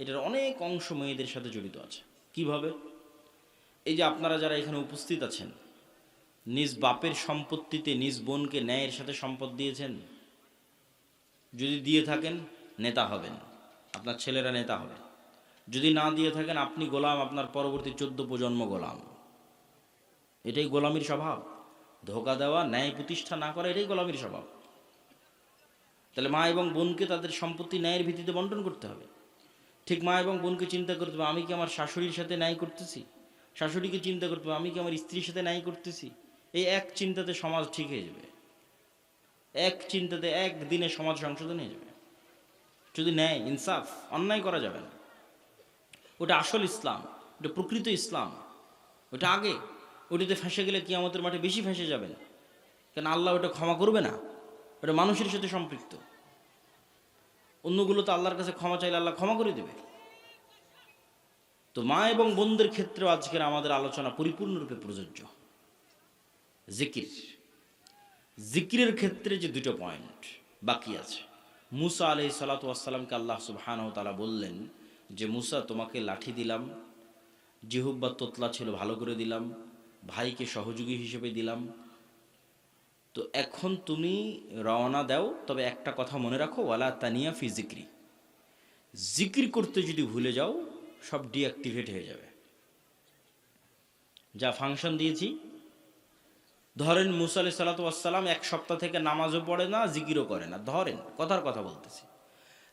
এটার অনেক অংশ মেয়েদের সাথে জড়িত আছে। কিভাবে? এই যে আপনারা যারা এখানে উপস্থিত আছেন, নিজ বাপের সম্পত্তিতে নিজ বোনকে ন্যায়ের সাথে সম্পদ দিয়েছেন? যদি দিয়ে থাকেন নেতা হবেন, আপনার ছেলেরা নেতা হবে। যদি না দিয়ে থাকেন আপনি গোলাম, আপনার পরবর্তী 14 প্রজন্ম গোলাম। এটাই গোলামির স্বভাব। ধোকা দেওয়া, ন্যায় প্রতিষ্ঠা না করা, এটাই গোলামির স্বভাব। তাহলে মা এবং বোনকে তাদের সম্পত্তি ন্যায়ের ভিত্তিতে বন্টন করতে হবে। ঠিক মা এবং বোনকে চিন্তা করতে হবে, আমি কি আমার শাশুড়ির সাথে ন্যায় করতেছি? শাশুড়িকে চিন্তা করতে হবে, আমি কি আমার স্ত্রীর সাথে ন্যায় করতেছি? এই এক চিন্তাতে সমাজ ঠিক হয়ে যাবে। এক চিন্তাতে একদিনে সমাজ সংশোধন হয়ে যাবে। যদি ন্যায় ইনসাফ, অন্যায় করা যাবে না। ওটা আসল ইসলাম, ওটা প্রকৃত ইসলাম। ওটা আগে, ওটাতে ফেঁসে গেলে কিয়ামতের মাঠে বেশি ফেঁসে যাবেন। কেন আল্লাহ ওটা ক্ষমা করবে না, ওটা মানুষের সাথে সম্পৃক্ত। অন্যগুলো তো আল্লাহর কাছে ক্ষমা চাইলে আল্লাহ ক্ষমা করে দেবে। তো মা এবং বোনদের ক্ষেত্রেও আজকের আমাদের আলোচনা পরিপূর্ণরূপে প্রযোজ্য। জিকির, জিকিরের ক্ষেত্রে যে দুটো পয়েন্ট বাকি আছে। মুসা আলাইহিস সালাতু ওয়াস সালামকে আল্লাহ সুবহানাহু ওয়া তাআলা বললেন যে মুসা, তোমাকে লাঠি দিলাম, জিহ্বা তোতলা ছিল ভালো করে দিলাম, ভাইকে সহযোগী হিসেবে দিলাম, তো এখন তুমি রওনা দাও। তবে একটা কথা মনে রাখো, ওয়ালা তানিয়া ফি জিক্রি, জিকির করতে যদি ভুলে যাও সব ডিঅ্যাক্টিভেট হয়ে যাবে। যা ফাংশন দিয়েছি, ধরেন মুসা আলাইহিস সালাতু ওয়াস সালাম এক সপ্তাহ থেকে নামাজও পড়ে না, জিকিরও করে না, ধরেন কথার কথা বলতেছি।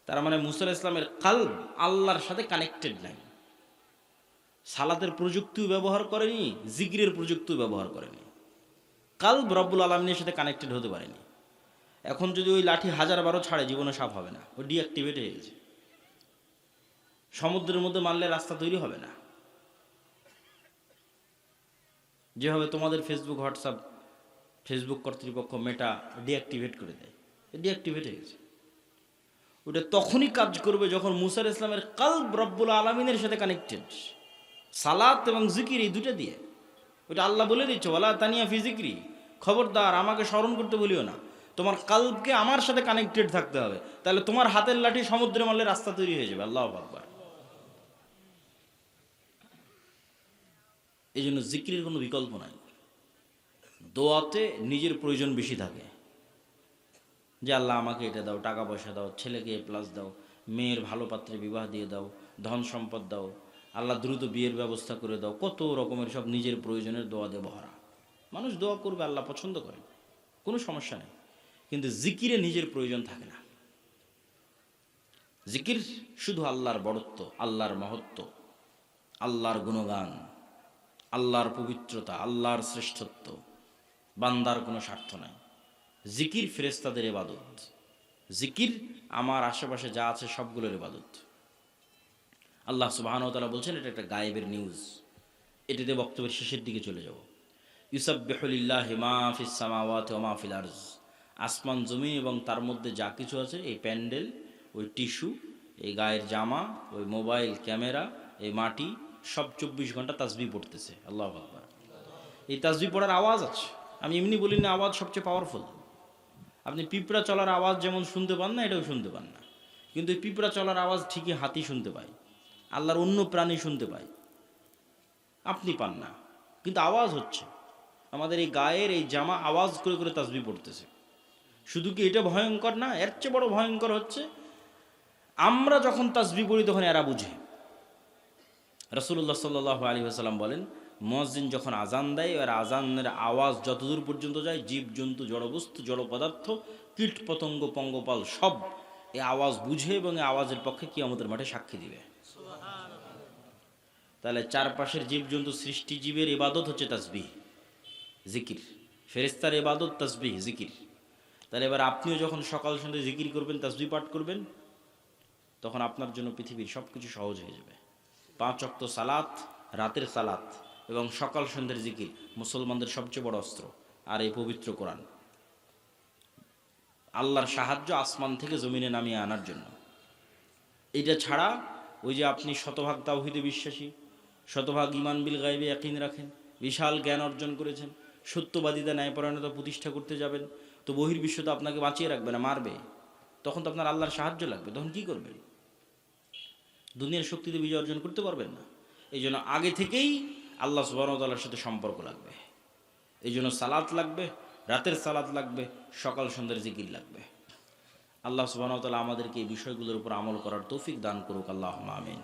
তার মানে মুসা আলাইহিস সালামের কালব আল্লাহর সাথে কানেক্টেড নাই। সালাতের প্রযুক্তিও ব্যবহার করেনি, জিকিরের প্রযুক্তিও ব্যবহার করেনি, কালব রব্বুল আলামিনের সাথে কানেক্টেড হতে পারেনি। এখন যদি ওই লাঠি 1000 ছাড়ে জীবনে সাপ হবে না, ও ডিঅ্যাক্টিভেট হয়ে গেছে। সমুদ্রের মধ্যে মারলে রাস্তা তৈরি হবে না। যেভাবে তোমাদের ফেসবুক, হোয়াটসঅ্যাপ, ফেসবুক কর্তৃপক্ষ মেটা ডিঅ্যাক্টিভেট করে দেয়, ডিঅ্যাক্টিভেট হয়ে গেছে। ওটা তখনই কাজ করবে যখন মুসা আলাইহিস সালামের কালব রব্বুল আলামিনের সাথে কানেক্টেড। সালাত এবং জিকির এই দুটো দিয়ে, ওটা আল্লাহ বলে দিচ্ছে ওয়ালা তানিয়া ফি জিক্রি, খবরদার আমাকে স্মরণ করতে বলিও না, তোমার কালবকে আমার সাথে কানেক্টেড থাকতে হবে। তাহলে তোমার হাতের লাঠি সমুদ্রে মারলে রাস্তা তৈরি হয়ে যাবে। আল্লাহু আকবার। এই জন্য জিকিরের কোনো বিকল্প নাই। দোয়াতে নিজের প্রয়োজন বেশি থাকে, যে আল্লাহ আমাকে এটা দাও, টাকা পয়সা দাও, ছেলেকে প্লাস দাও, মেয়ের ভালো পাত্রে বিবাহ দিয়ে দাও, ধন সম্পদ দাও, আল্লাহ দ্রুত বিয়ের ব্যবস্থা করে দাও, কত রকমের সব নিজের প্রয়োজনের দোয়া দিয়ে ভরা। মানুষ দোয়া করবে, আল্লাহ পছন্দ করে, কোনো সমস্যা নেই। কিন্তু জিকিরে নিজের প্রয়োজন থাকে না। জিকির শুধু আল্লাহর বড়ত্ব, আল্লাহর মহত্ব, আল্লাহর গুণগান, আল্লাহর পবিত্রতা, আল্লাহর শ্রেষ্ঠত্ব, বান্দার কোনো স্বার্থ নাই। জিকির ফেরেশতাদের ইবাদত, জিকির আমার আশেপাশে যা আছে সবগুলোর ইবাদত। আল্লাহ সুবহানাহু ওয়া তাআলা বলছেন এটা একটা গায়েবের নিউজ। এটাতে বক্তব্যের শেষের দিকে চলে যাব। ইউসাব্বিহু লিল্লাহি মা ফিস সামাওয়াতি ওয়া মা ফিল আরজ, আসমান জমিন এবং তার মধ্যে যা কিছু আছে, এই প্যান্ডেল, ওই টিস্যু, এই গায়ের জামা, ওই মোবাইল ক্যামেরা, এই মাটি, সব 24 ঘন্টা তাসবিহ পড়তেছে। আল্লাহু আকবার। এই তাসবিহ পড়ার আওয়াজ আছে, আমি এমনি বলি না, আওয়াজ সবচেয়ে পাওয়ারফুল। আপনি পিঁপড়া চলার আওয়াজ যেমন শুনতে পান না, এটাও শুনতে পান না, কিন্তু এই পিঁপড়া চলার আওয়াজ ঠিকই হাতি শুনতে পায়, আল্লাহর অন্য প্রাণী শুনতে পায়, আপনি পান না, কিন্তু আওয়াজ হচ্ছে। আমাদের এই গায়ের এই জামা আওয়াজ করে করে তাসবিহ পড়তেছে। শুধু কি এটা ভয়ঙ্কর না, এর চেয়ে বড় ভয়ঙ্কর হচ্ছে আমরা যখন তাসবিহ পড়ি তখন এরা বুঝে। রাসূলুল্লাহ সাল্লাল্লাহু আলাইহি ওয়াসাল্লাম বলেন, মুয়াজ্জিন যখন আজান দেয়, আর আজানের আওয়াজ যতদূর পর্যন্ত যায়, জীবজন্তু, জড়বস্তু, জড় পদার্থ, কীট পতঙ্গ, পঙ্গপাল সব এই আওয়াজ বুঝে এবং এই আওয়াজের পক্ষে কিয়ামতের মাঠে সাক্ষী দিবে। তাহলে চারপাশের জীবজন্তু, সৃষ্টি জীবের ইবাদত হচ্ছে তাসবিহ, জিকির। ফেরেশতার ইবাদত তাসবিহ, জিকির। তাহলে এবার আপনিও যখন সকাল সন্ধ্যা জিকির করবেন, তাসবিহ পাঠ করবেন, তখন আপনার জন্য পৃথিবীর সব কিছু সহজ হয়ে যাবে। 5 ওয়াক্ত সালাত, রাতের সালাত এবং সকাল সন্ধ্যের জিকির মুসলমানদের সবচেয়ে বড় অস্ত্র। আর এই পবিত্র কোরআন আল্লাহর সাহায্য আসমান থেকে জমিনে নামিয়ে আনার জন্য। এটা ছাড়া ওই যে আপনি শতভাগ তাওহীদে বিশ্বাসী, শতভাগ ঈমান বিল গায়বে ইয়াকিন রাখেন, বিশাল জ্ঞান অর্জন করেছেন, সত্যবাদিতা, ন্যায়পরায়ণতা প্রতিষ্ঠা করতে যাবেন, তো বহির্বিশ্ব তো আপনাকে বাঁচিয়ে রাখবে না, মারবে। তখন তো আপনার আল্লাহর সাহায্য লাগবে, তখন কি করবেন? দুনিয়ার শক্তিতে বিজয় অর্জন করতে পারবেন না। এই জন্য আগে থেকেই আল্লাহ সুবহানাহু ওয়া তাআলার সাথে সম্পর্ক লাগবে। এই জন্য সালাত লাগবে, রাতের সালাত লাগবে, সকাল সন্ধ্যার জিকির লাগবে। আল্লাহ সুবহানাহু ওয়া তাআলা আমাদেরকে এই বিষয়গুলোর উপর আমল করার তৌফিক দান করুক। আল্লাহুম্মা আমিন।